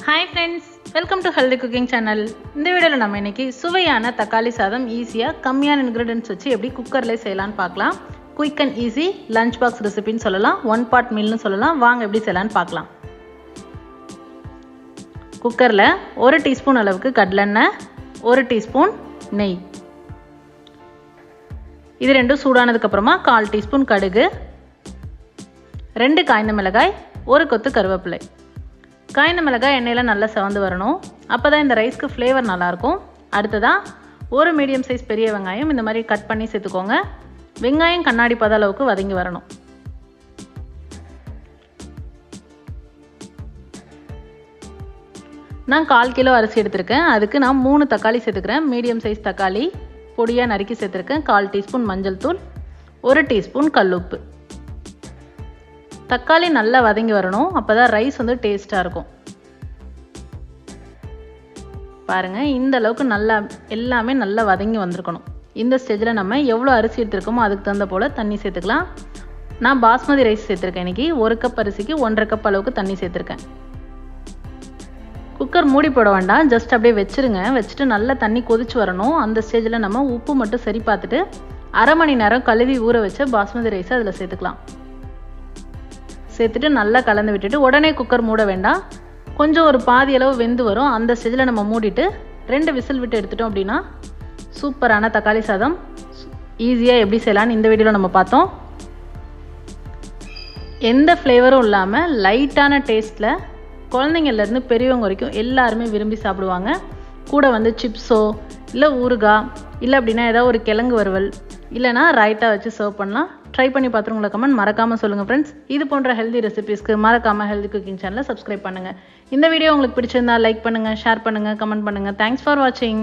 Hi friends, welcome to Healthy Cooking Channel. இந்த வீடியோல நம்ம இன்னைக்கு சுவையான தக்காளி சாதம் ஈஸியா கம்மியான ingredients வச்சு எப்படி குக்கர்ல செய்யலாம்னு பார்க்கலாம். Quick and easy lunch box recipe ன்னு சொல்லலாம், one pot meal ன்னு சொல்லலாம். வாங்க எப்படி செய்யலாம்னு பார்க்கலாம். குக்கர்ல 1 டீஸ்பூன் அளவுக்கு கடலெண்ணெய், 1 டீஸ்பூன் நெய். இது ரெண்டும் சூடானதுக்கு அப்புறமா 1/4 டீஸ்பூன் கடுகு, 2 காய்ந்த மிளகாய், 1 கொத்து கருவேப்பிலை. காய்ந்த மிளகாய் எண்ணெயில் நல்லா செவந்து வரணும், அப்போ தான் இந்த ரைஸ்க்கு ஃப்ளேவர் நல்லாயிருக்கும். அடுத்ததாக 1 மீடியம் சைஸ் பெரிய வெங்காயம் இந்த மாதிரி கட் பண்ணி சேர்த்துக்கோங்க. வெங்காயம் கண்ணாடி பத அளவுக்கு வதங்கி வரணும். நான் 1/4 கிலோ அரிசி எடுத்திருக்கேன், அதுக்கு நான் 3 தக்காளி சேர்த்துக்கிறேன். மீடியம் சைஸ் தக்காளி பொடியாக நறுக்கி சேர்த்துருக்கேன். 1/4 டீஸ்பூன் மஞ்சள் தூள், 1 டீஸ்பூன் கல்லுப்பு. தக்காளி நல்லா வதங்கி வரணும், அப்போ தான் ரைஸ் வந்து டேஸ்ட்டாக இருக்கும். பாருங்கள், இந்த அளவுக்கு நல்லா எல்லாமே நல்லா வதங்கி வந்திருக்கணும். இந்த ஸ்டேஜில் நம்ம எவ்வளோ அரிசி எடுத்துருக்கோமோ அதுக்கு தகுந்த போல் தண்ணி சேர்த்துக்கலாம். நான் பாஸ்மதி ரைஸ் சேர்த்துருக்கேன். இன்றைக்கி 1 கப் அரிசிக்கு 1.5 கப் அளவுக்கு தண்ணி சேர்த்துருக்கேன். குக்கர் மூடி போட வேண்டாம், ஜஸ்ட் அப்படியே வச்சுருங்க. வச்சுட்டு நல்லா தண்ணி கொதிச்சு வரணும். அந்த ஸ்டேஜில் நம்ம உப்பு மட்டும் சரி பார்த்துட்டு 1/2 மணி நேரம் கழுவி ஊற வச்ச பாஸ்மதி ரைஸை அதில் சேர்த்துக்கலாம். சேர்த்துட்டு நல்லா கலந்து விட்டுட்டு உடனே குக்கர் மூட வேண்டாம். கொஞ்சம் ஒரு பாதி அளவு வெந்து வரும். அந்த ஸ்டேஜில் நம்ம மூடிட்டு 2 விசில் விட்டு எடுத்துட்டோம் அப்படின்னா சூப்பரான தக்காளி சாதம் ஈஸியாக எப்படி செய்யலான்னு இந்த வீடியோவில் நம்ம பார்த்தோம். எந்த ஃப்ளேவரும் இல்லாமல் லைட்டான டேஸ்ட்டில் குழந்தைங்கள்லேருந்து பெரியவங்க வரைக்கும் எல்லாருமே விரும்பி சாப்பிடுவாங்க. கூட வந்து சிப்ஸோ இல்லை ஊறுகாய் இல்லை அப்படின்னா ஏதாவது ஒரு கிழங்கு வறுவல் இல்லைனா ரைட்டா வச்சு சர்வ் பண்ணலாம். ட்ரை பண்ணி பார்த்துட்டு உங்களை கமெண்ட் மறக்காமல் சொல்லுங்கள் ஃப்ரெண்ட்ஸ். இது போன்ற ஹெல்தி ரெசிபீஸ்க்கு மறக்காமல் ஹெல்தி குக்கிங் சேனலை சப்ஸ்கிரைப் பண்ணுங்கள். இந்த வீடியோ உங்களுக்கு பிடிச்சிருந்தா லைக் பண்ணுங்கள், ஷேர் பண்ணுங்கள், கமெண்ட் பண்ணுங்கள். தேங்க்ஸ் ஃபார் வாட்சிங்.